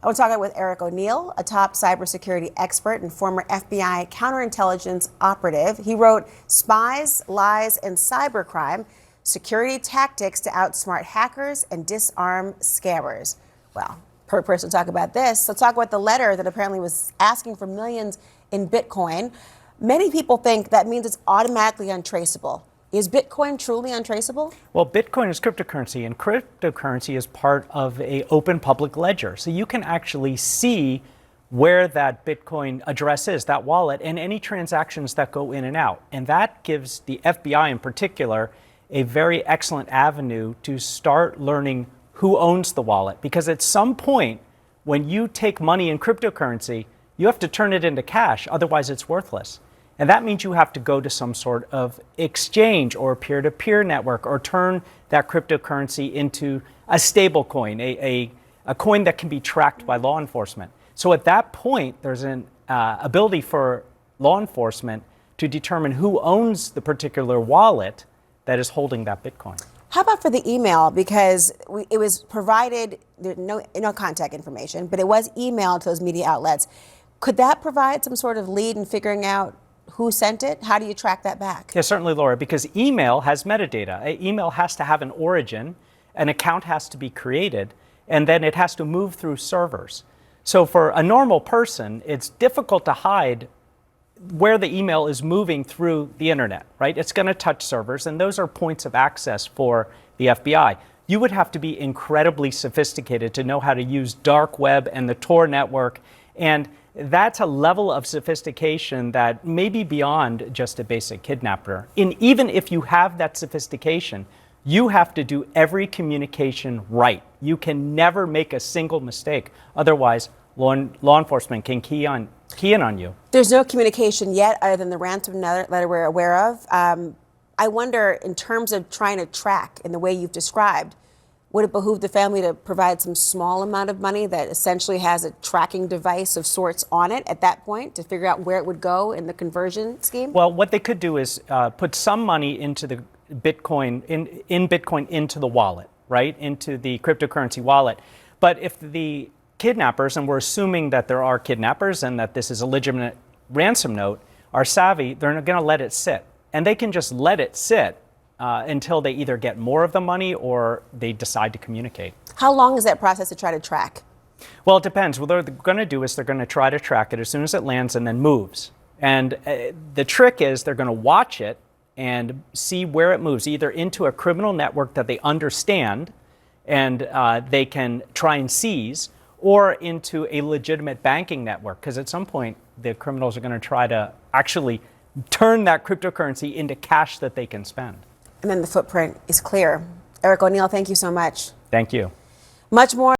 I want to talk with Eric ONeill, a top cybersecurity expert and former FBI counterintelligence operative. He wrote Spies, Lies, and Cybercrime, Security Tactics to Outsmart Hackers and Disarm Scammers. Well, perfect person to talk about this. Let's talk about the letter that apparently was asking for millions in Bitcoin. Many people think that means it's automatically untraceable. Is Bitcoin truly untraceable? Well, Bitcoin is cryptocurrency, and cryptocurrency is part of an open public ledger. So you can actually see where that Bitcoin address is, that wallet, and any transactions that go in and out. And that gives the FBI in particular a very excellent avenue to start learning who owns the wallet. Because at some point, when you take money in cryptocurrency, you have to turn it into cash, otherwise it's worthless. And that means you have to go to some sort of exchange or peer-to-peer network or turn that cryptocurrency into a stable coin, a coin that can be tracked by law enforcement. So at that point, there's an ability for law enforcement to determine who owns the particular wallet that is holding that Bitcoin. How about for the email? Because it was provided, no contact information, but it was emailed to those media outlets. Could that provide some sort of lead in figuring out who sent it? How do you track that back? Yeah, certainly, Laura, because email has metadata. Email has to have an origin, an account has to be created, and then it has to move through servers. So for a normal person, it's difficult to hide where the email is moving through the internet, right? It's going to touch servers, and those are points of access for the FBI. You would have to be incredibly sophisticated to know how to use dark web and the Tor network, and that's a level of sophistication that may be beyond just a basic kidnapper. And even if you have that sophistication, you have to do every communication right. You can never make a single mistake. Otherwise, law enforcement can key in on you. There's no communication yet other than the ransom letter we're aware of. I wonder, in terms of trying to track in the way you've described, would it behoove the family to provide some small amount of money that essentially has a tracking device of sorts on it at that point to figure out where it would go in the conversion scheme? Well, what they could do is put some money into the Bitcoin, in Bitcoin into the wallet, right? Into the cryptocurrency wallet. But if the kidnappers, and we're assuming that there are kidnappers and that this is a legitimate ransom note, are savvy, they're going to let it sit. And they can just let it sit until they either get more of the money or they decide to communicate. How long is that process to try to track? Well, it depends. What they're going to do is they're going to try to track it as soon as it lands and then moves. And the trick is they're going to watch it and see where it moves, either into a criminal network that they understand and they can try and seize, or into a legitimate banking network. Because at some point, the criminals are going to try to actually turn that cryptocurrency into cash that they can spend. And then the footprint is clear. Eric ONeill, thank you so much. Thank you. Much more.